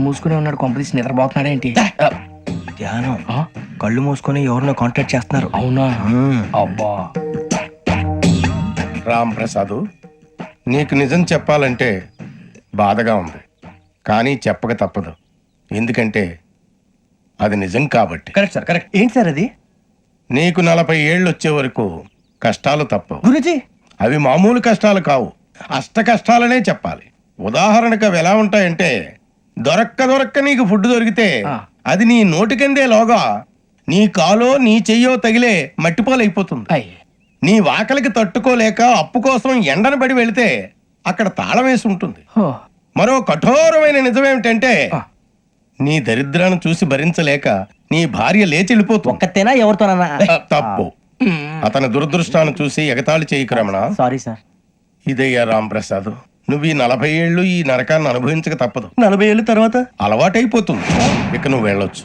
మూసుకునే ఉన్నాడు, కొంపదీసి నిద్రపోతున్నాడు ఏంటి? ధ్యానం. కళ్ళు మూసుకొని ఎవరినో కాంటాక్ట్ చేస్తున్నారు. అవునా? అబ్బా. రామ్ ప్రసాద్, నీకు నిజం చెప్పాలంటే బాధగా ఉంది, కానీ చెప్పక తప్పదు. ఎందుకంటే అది నిజం కాబట్టి. Correct sir, correct. ఏంటి సార్ అది? నీకు 40 ఏళ్ళు వచ్చే వరకు కష్టాలు తప్పవు. గురుజీ, అవి మామూలు కష్టాలు కావు, అష్ట కష్టాలనే చెప్పాలి. ఉదాహరణకు అవి ఎలా ఉంటాయంటే, దొరక్క నీకు ఫుడ్ దొరికితే అది నీ నోటికందే లోగా నీ కాలో నీ చెయ్యో తగిలే మట్టిపాలైపోతుంది. నీ వాకలికి తట్టుకోలేక అప్పు కోసం ఎండను పడి వెళితే అక్కడ తాళం వేసి ఉంటుంది. మరో కఠోరమైన నిజమేమిటంటే, నీ దరిద్రాన్ని చూసి భరించలేక నీ భార్య లేచి వెళ్ళిపోతుంది. ఒక్కతేనా ఎవరితోనన్నా? తప్పు. అతని దురదృష్టాన్ని చూసి ఎగతాళి చేయకు రమణ. Sorry sir. ఇదయ్యా రాంప్రసాద్, నువ్వు ఈ 40 ఏళ్ళు ఈ నరకాన్ని అనుభవించక తప్పదు. 40 ఏళ్ళ తర్వాత అలవాటైపోతుంది. ఇక నువ్వు వెళ్ళొచ్చు.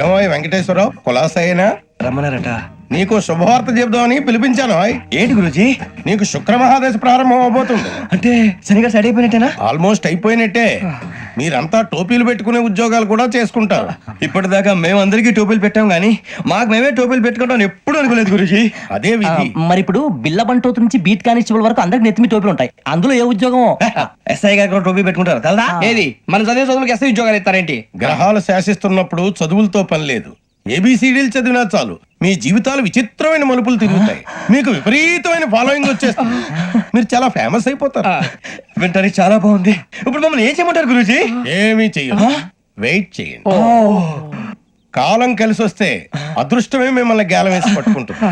ఏమో వెంకటేశ్వరరావు, కులాసైనా రమ్మన్నారట. నీకు శుభవార్త చెబుదామని పిలిపించాను. ఏంటి గురుజీ? నీకు శుక్రమహాదశ ప్రారంభం అవబోతుంది. అంటే శనిగా సెట్ అయిపోయినట్టేనా? ఆల్మోస్ట్ అయిపోయినట్టే. మీరంతా టోపీలు పెట్టుకునే ఉద్యోగాలు కూడా చేసుకుంటారు. ఇప్పటిదాకా మేమందరికీ టోపీలు పెట్టాం గానీ మాకు మేమే టోపీలు పెట్టుకుంటాం ఎప్పుడు అనుకోలేదు గురుజీ. అదే విధి. మరి ఇప్పుడు బిల్ల బంటోతు నుంచి బీట్ కానిస్టేబుల్ వరకు అందరికి నెత్తిమి టోపీలు ఉంటాయి. అందులో ఏ ఉద్యోగం? ఎస్ఐ గారు కూడా టోపీ పెట్టుకుంటారు తెలదా? ఏది మన చదివే చదువులకు ఎస్ఐ ఉద్యోగాలు ఇస్తారేంటి? గ్రహాలు శాసిస్తున్నప్పుడు చదువులతో పని లేదు. ఏబిసిడీలు చదివినా చాలు మీ జీవితాలు విచిత్రమైన మలుపులు తిరుగుతాయి. మీకు విపరీతమైన ఫాలోయింగ్ వచ్చేస్తుంది. మీరు చాలా ఫేమస్ అయిపోతారు. వింటానికి చాలా బాగుంది. ఇప్పుడు మమ్మల్ని ఏం చేయమంటారు గురూజీ? ఏమీ చెయ్యదు, వెయిట్ చేయండి. కాలం కలిసి వస్తే అదృష్టమే మిమ్మల్ని గేలం వేసి పట్టుకుంటుంది.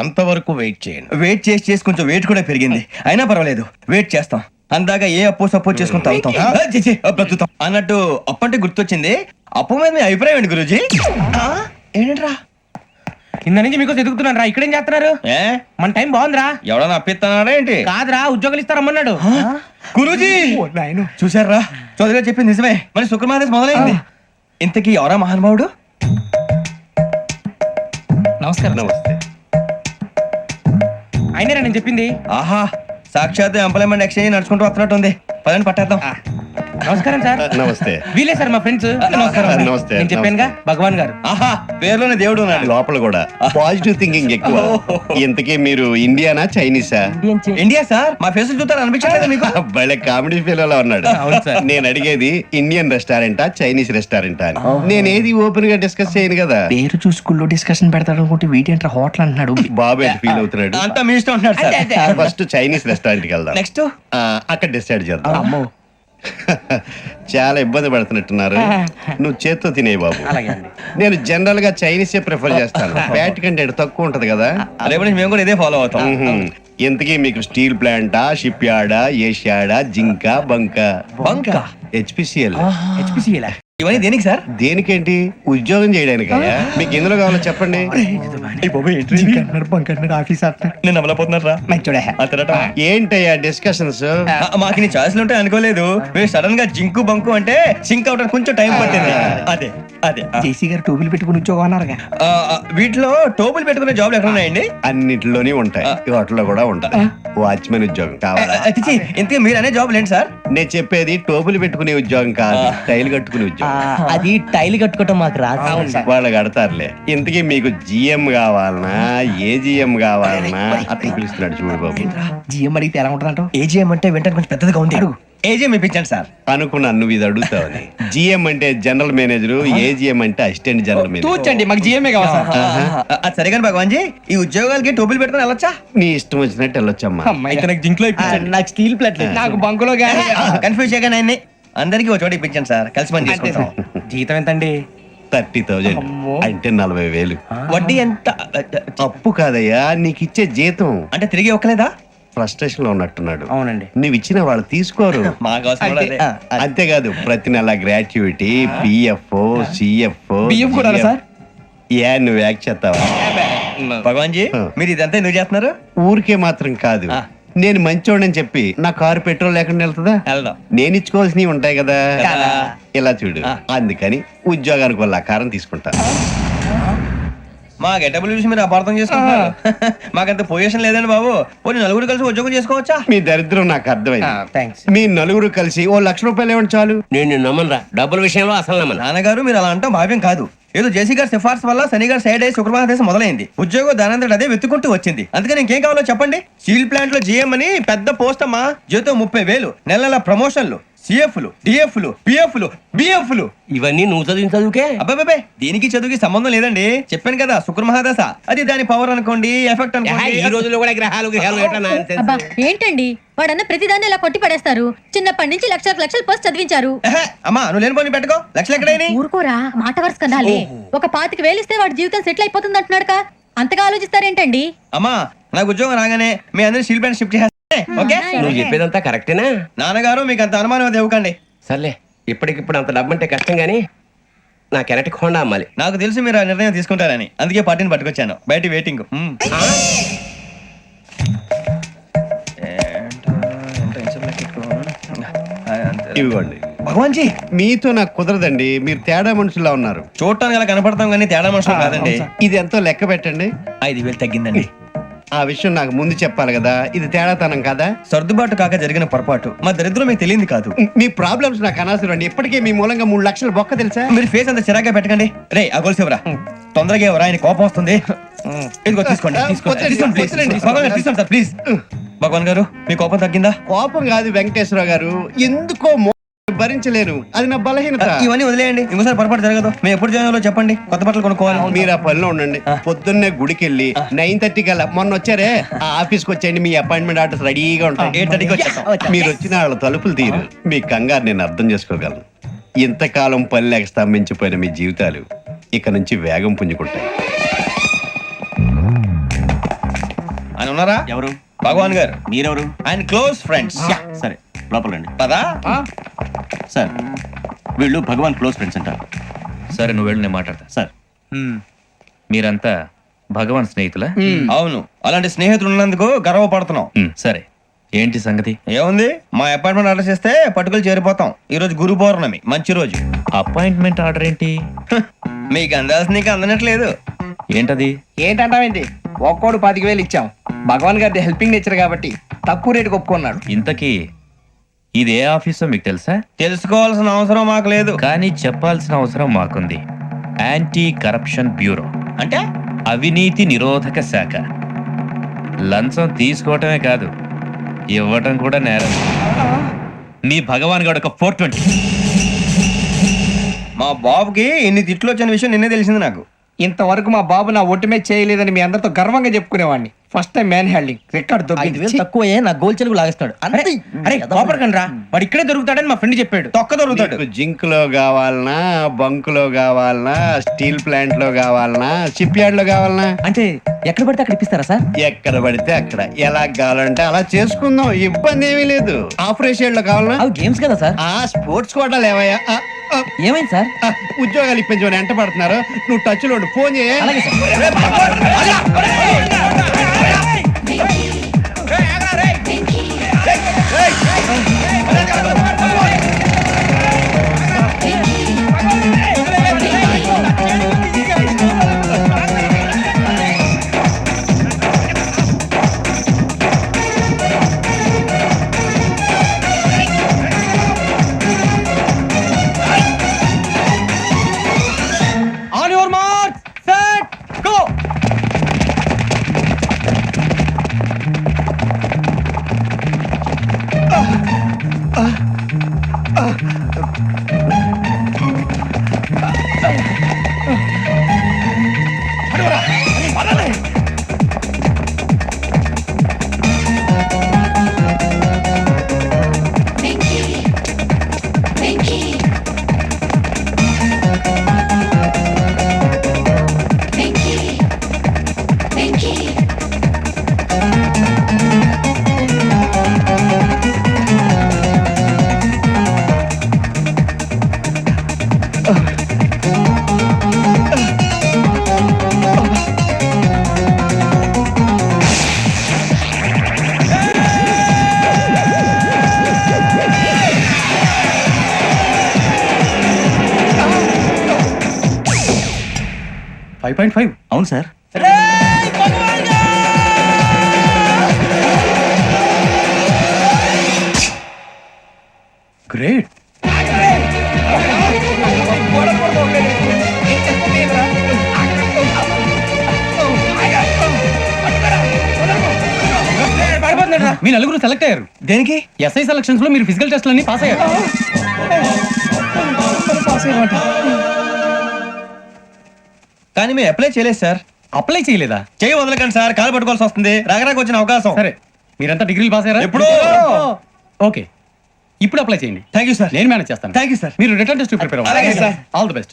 అంతవరకు వెయిట్ చేయండి. వెయిట్ చేసి కొంచెం వెయిట్ కూడా పెరిగింది. అయినా పర్వాలేదు, వెయిట్ చేస్తాం. అందాక ఏ అప్పు సపోర్ట్ చేసుకుని తాగుతాం బ్రతుకుతాం అన్నట్టు. అప్పు అంటే గుర్తొచ్చింది. అప్పు మీద మీ అభిప్రాయం ఏంటి గురూజీ? ఏంటరా కింద నుంచి మీకు ఎదుగుతున్నాను రా. ఇక్కడేం చేస్తున్నారు? మన టైం బాగుందిరా. ఎవడన్నా అప్పిస్తున్నారా ఏంటి? కాదురా, ఉద్యోగాలు ఇస్తారమ్మన్నాడు గురూజీ. చూసారా, చౌదరి గారు చెప్పింది నిజమే. మరి శుక్రమాదేశ్ మొదలైంది. ఇంతకీ ఎవరా మహానుభావుడు? నమస్కారం. నమస్తే. అయినరా నేను చెప్పింది? ఆహా, సాక్షాత్ ఎంప్లాయ్మెంట్ ఎక్స్చేంజ్ నడుచుకుంటూ వస్తున్నట్టు ఉంది. పదండి పట్టేద్దాం. నమస్కారం సార్. నమస్తే. వీలే సార్ మా ఫ్రెండ్స్. నమస్కారం. నమస్తే. నేను చెప్పానుగా, భగవాన్ గారు. ఆహా, పేరులోనే దేవుడు ఉన్నాడు. లోపల కూడా పాజిటివ్ థింకింగ్ ఎక్కువ. ఇంతకీ మీరు ఇండియానా చైనీసా? India sir. మా ఫేసులు చూస్తారు అనిపించలేదు మీకు? భలే కామెడీ ఫీల్ అలా ఉన్నాడు. అవును సార్. నేను అడిగేది ఇండియన్ రెస్టారెంటా చైనీస్ రెస్టారెంటా అని. నేను ఏది ఓపెన్ గా డిస్కస్ చేయను కదా. పేరు చూసి స్కూల్లో డిస్కషన్ పెడతాడు అనుకుంటే వీటేంట్రా హోటల్ అంటున్నాడు. బాబు ఎట్ ఫీల్ అవుతున్నాడు. అంతా మీ ఇష్టం ఉంటున్నాడు సార్. ఫస్ట్ చైనీస్ రెస్టారెంట్ కి వెళ్దాం. నెక్స్ట్ అక్కడ డిసైడ్ చేద్దాం. చాలా ఇబ్బంది పడుతున్నట్టున్నారు. నువ్వు చేత్తో తినే బాబు. నేను జనరల్ గా చైనీసే ప్రిఫర్ చేస్తాను. ఫ్యాట్ కంటెంట్ తక్కువ ఉంటది కదా. రేపు నుంచి మేము కూడా ఇదే ఫాలో అవుతాం. ఇంతకీ మీకు స్టీల్ ప్లాంటా, షిప్ యార్డా, ఏషియాడా, జింక, బంకా? హెచ్పిసిఎల్. ఇవన్నీ దేనికి సార్? దేనికేంటి? ఉద్యోగం చేయడానికి. మీకు ఎందులో కావాలో చెప్పండి. నేను అమలపోతున్నారా? ఏంటయ్యా డిస్కషన్స్? మాకు నీ ఛాయిస్లు ఉంటాయి అనుకోలేదు. మీరు సడన్ గా జింకు బంకు అంటే సింక్ అవడానికి కొంచెం టైం పట్టింది. అదే అదే జేసీ గారు టోపీలు పెట్టుకుని ఉద్యోగం అన్నారుగా. వీటిలో టోపులు పెట్టుకునే జాబ్లు ఎక్కడ ఉన్నాయండి? అన్నిటిలోనే ఉంటాయి, వాటిలో కూడా ఉంటాయి. వాచ్మెన్ ఉద్యోగం కావాలా? ఇంతకీ మీరు అనే జాబ్ ఏంటి సార్? నేను చెప్పేది టోపులు పెట్టుకునే ఉద్యోగం కాదు, టైల్ కట్టుకునే ఉద్యోగం. అది టైల్ కట్టుకోవటం మాకు రాదు. వాళ్ళు కడతారులే. ఇంతకీ మీకు జిఎం కావాలనా, ఏజిఎం కావాలనా? అట్లా పిలుస్తున్నాడు చూడు బాబు. జిఎం అడిగితే ఎలా ఉంటుందంట? ఏజీఎం అంటే వెంటనే కొంచెం పెద్దదిగా ఉంది. ఏజీఎం ఇప్పించండి సార్. అనుకున్నాను నువ్వు ఇది అడుగుతావని. జిఎం అంటే జనరల్ మేనేజర్, ఏజిఎం అంటే అసిస్టెంట్ జనరల్ మేనేజర్. తూచండి, మాకు జిఎంఏ కావాలి సార్. అది సరే కానీ భగవాన్ జీ, ఈ ఉద్యోగాలకి టోపులు పెట్టుకుని వెళ్ళొచ్చా? నీ ఇష్టం వచ్చినట్టు వెళ్ళొచ్చమ్మా. అయితే నాకు జింక్ లో ఇప్పించండి. నాకు స్టీల్ ప్లేట్ నాకు బంకులో గానీ. కన్ఫ్యూజ్ చేయగానే ఆయన్ని అందరికీ ఒక చోట ఇప్పించండి సార్. కలిసి పని చేసుకుంటాం. జీతం ఎంతండి? 30,000 అంటే 40,000. వడ్డీ ఎంత? అప్పు కాదయ్యా, నీకు ఇచ్చే జీతం. అంటే తిరిగి ఒక్కలేదా? ఫ్రస్ట్రేషన్ లో ఉన్నట్టున్నాడు. అవునండి. నువ్వు ఇచ్చిన వాళ్ళు తీసుకోరు. మాకు అవసరం కూడా అదే. అంతేకాదు ప్రతి నెల గ్రాట్యుటీ, పిఎఫ్, సిఎఫ్. బియ్యం కూడా సార్? నువ్వు యాక్ట్ చేస్తావా? భగవాన్ జీ, మీరు ఇదంతా ఎందుకు చేస్తున్నారు? ఊరికే మాత్రం కాదు, నేను మంచోడని చెప్పి నా కారు పెట్రోల్ లేకుండా వెళ్తుందా? వెళ్దాం. నేను ఇచ్చుకోవాల్సినవి ఉంటాయి కదా. కదా. ఇలా చూడు, అందుకని ఉద్యోగానికి వాళ్ళ ఆకారం తీసుకుంటా. మా గెటబుల్ చూసి మీరు అపార్థం చేసుకుంటున్నారు. మాకంత పొజిషన్ లేదండి బాబు. పోనీ నలుగురు కలిసి ఉద్యోగం చేసుకోవచ్చా? మీ దరిద్రం నాకు అర్థమైంది. థ్యాంక్స్. మీ నలుగురు కలిసి ఓ ₹1,00,000 ఇవ్వండి చాలు. నేను నమ్మనరా, డబ్బుల విషయంలో అసలు నమ్మను. నాన్నగారు మీరు అలా అంటాం భావ్యం కాదు. ఏదో జేసీ గారి సిఫార్సు వల్ల శని గారు సైడ్ అయ్యి శుక్రవారం దేశం మొదలైంది. ఉద్యోగం దానంతటి అదే వెతుకుంటూ వచ్చింది. అందుకని ఇంకేం కావాలో చెప్పండి. స్టీల్ ప్లాంట్ లో జీఎం అని పెద్ద పోస్ట్ అమ్మా. జీతం 30,000, నెల నెల ప్రమోషన్లు, సిఎఫ్లు, డిఎఫ్లు, పిఎఫ్లు, బిఎఫ్లు. ఇవన్నీ నువ్వు చదివిన చదువుకే. అబ్బాబే దీనికి చదువుకి సంబంధం లేదండి. చెప్పాను కదా శుక్ర మహాదశ. అది దాని పవర్ అనుకోండి, ఎఫెక్ట్ ఈ అనుకోండి. రోజుల్లో కూడా గ్రహాలు ఏటా nonsense. అబ్బా ఏంటండి వాడన్న ప్రతిదాన్ని ఇలా కొట్టి పడేస్తారు. చిన్నప్పటి నుంచి లక్షలు పోస్ట్ చదివించారు. ఎహె, అమ్మా నువ్వు లేని పోనీ పెట్టుకో. లక్షలు ఎక్కడైనా ఊరుకోరా, మాట వరుస కదాలే. ఒక 25,000 ఇస్తే వాడి జీవితం సెటిల్ అయిపోతుంది అంటున్నాడుక. అంతగా ఆలోచిస్తారేంటండి? అమ్మా నాకు ఉద్యోగం రాగానే మీ అందరూ స్టీల్ ప్లాంట్ షిఫ్ట్ చేస్తే ఓకే. నువ్వు చెప్పేదంతా కరెక్టేనా? నాన్నగారు మీకు అంత అనుమానం అది ఇవ్వకండి. సర్లే, ఇప్పటికిప్పుడు అంత డబ్బు అంటే కష్టం గానీ నా కెనటిక్ హోండా అమ్మాలి. నాకు తెలుసు మీరు ఆ నిర్ణయం తీసుకుంటారని, అందుకే పార్టీని పట్టుకొచ్చాను. బయట వెయిటింగ్. ఇవ్వండి. భగవాన్ జీ మీతో నాకు కుదరదండి, మీరు తేడా మనుషులా ఉన్నారు. చూడటానికి అలా కనపడతాం కానీ తేడా మనుషులు కాదండి. ఇది ఎంతో లెక్క పెట్టండి. 5,000 తగ్గిందండి. ఆ విషయం నాకు ముందు చెప్పాలి కదా, ఇది తేడాతనం కదా. సర్దుబాటు కాక జరిగిన పొరపాటు. మా దరిద్రం మీకు తెలియదు కాదు. మీ ప్రాబ్లమ్స్ నాకు అనవసరం అండి. ఇప్పటికే మీ మూలంగా 3 లక్షలు బొక్క తెలుసా. మీరు ఫేస్ అంత చిరాగ్గా పెట్టకండి. రే ఆ గొలుసేవరా, తొందరగా ఎవరా, ఆయన కోపం వస్తుంది. ఇదిగో తీసుకోండి, తీసుకోండి, తీసుకోండి, please. భగవాన్ గారు తీసుకోండి సార్ ప్లీజ్. భగవాన్ గారు మీ కోపం తగ్గిందా? కోపం కాదు వెంకటేశ్వర గారు, ఎందుకో భరించలేను, అది నా బలహీనత. ఇవన్నీ వదిలేయండి, ఇంకోసారి పొరపాటు జరగదు. మేము ఎప్పుడు జాయిన్ చెప్పండి, కొత్త బట్టలు కొనుక్కోవాలి. మీరు ఆ పనిలో ఉండండి. పొద్దున్నే గుడికి వెళ్ళి 9:30 కల్లా, మొన్న వచ్చారే ఆ ఆఫీస్కి వచ్చేయండి. మీ అపాయింట్మెంట్ ఆర్డర్స్ రెడీగా ఉంటాయి. 8:30కి వచ్చేస్తాం. మీరు వచ్చిన వాళ్ళ తలుపులు తీరు. మీ కంగారు నేను అర్థం చేసుకోగలను. ఇంతకాలం పని లేక స్తంభించిపోయిన మీ జీవితాలు ఇక నుంచి వేగం పుంజుకుంటాయి. ఆయన ఉన్నారా? ఎవరు? భగవాన్ గారు. మీరెవరు? ఆయన క్లోజ్ ఫ్రెండ్స్. సరే లోపల రండి. పదా సార్ వీళ్ళు భగవాన్ క్లోజ్ ఫ్రెండ్స్ అంటారు. సరే నువ్వు వెళ్ళు, నేను మాట్లాడతా. సార్ మీరంతా భగవాన్ స్నేహితులా? అవును, అలాంటి స్నేహితులు ఉన్నందుకు గర్వపడుతున్నాం. సరే ఏంటి సంగతి? ఏముంది, మా అపాయింట్మెంట్ ఆర్డర్ చేస్తే పట్టుకులు చేరిపోతాం. ఈ రోజు గురు పౌర్ణమి, మంచి రోజు. అపాయింట్మెంట్ ఆర్డర్ ఏంటి? మీకు అందాల్సిన నీకు అందనట్లేదు. ఏంటది? ఏంటంటావేంటి? ఒక్కోడు 25,000 ఇచ్చాం. భగవాన్ గారి హెల్పింగ్ నేచర్ కాబట్టి తక్కువ రేటుకి ఒప్పుకున్నాడు. ఇంతకీ ఇది ఏ ఆఫీసో మీకు తెలుసా? తెలుసుకోవాల్సిన అవసరం మాకు లేదు. కానీ చెప్పాల్సిన అవసరం మాకుంది. యాంటీ కరప్షన్ బ్యూరో, అంటే అవినీతి నిరోధక శాఖ. లంచం తీసుకోవటమే కాదు, ఇవ్వటం కూడా నేరం. మీ భగవాన్ గారు ఒక 420. మా బాబుకి ఇన్ని తిట్లు వచ్చిన విషయం నిన్నే తెలిసింది నాకు. ఇంతవరకు మా బాబు నా ఒట్టుమే చేయలేదని మీ అందరితో గర్వంగా చెప్పుకునేవాడిని. First time man handing record 5,000 తక్కువే, నా గోల్ చెలుగు లాగేస్తాడు. అరే కోపడకండి రా, వాడు ఇక్కడే దొరుకుతాడని మా ఫ్రెండ్ చెప్పాడు. తొక్క దొరుకుతాడు. మీకు జింక్ లో కావాలనా, బంక్ లో కావాలనా, స్టీల్ ప్లాంట్ లో కావాలనా, షిప్ యార్డ్ లో కావాలనా? అంటే ఎక్కడ పడితే అక్కడ ఇప్పిస్తారా సార్? ఎక్కడ పడితే అక్కడ, ఎలా కావాలంటే అలా చేసుకుందాం, ఇబ్బంది ఏమీ లేదు. ఆపరేషన్ లో కావాలనా? అవి గేమ్స్ కదా సార్. ఆ స్పోర్ట్స్ కోటాలు ఏవయ్యా? ఏమైంది సార్? ఉద్యోగాలు ఇప్పించమని ఎంట పడుతున్నారు. నువ్వు టచ్ లో ఉండు, ఫోన్ చేయ. అలాగే sir. On your mark set go. అవును సార్. గ్రేట్. మీ నలుగురు సెలెక్ట్ అయ్యారు. దేనికి? ఎస్ఐ సెలక్షన్స్ లో మీరు ఫిజికల్ టెస్ట్ అన్ని పాస్ అయ్యారు. కానీ మేము అప్లై చేయలేదు సార్. అప్లై చేయలేదా? చేయి వదలకండి సార్, కాలు పట్టుకోవాల్సి వస్తుంది. రాగరాకు వచ్చిన అవకాశం. సరే, మీరంతా డిగ్రీలు పాస్ అయ్యారా? ఎప్పుడో. ఓకే, ఇప్పుడు అప్లై చేయండి. Thank you sir. నేను మేనేజ్ చేస్తాను. Thank you sir. మీరు రిటర్న్ టెస్ట్ ప్రిపేర్ అలాగే సార్. All the best.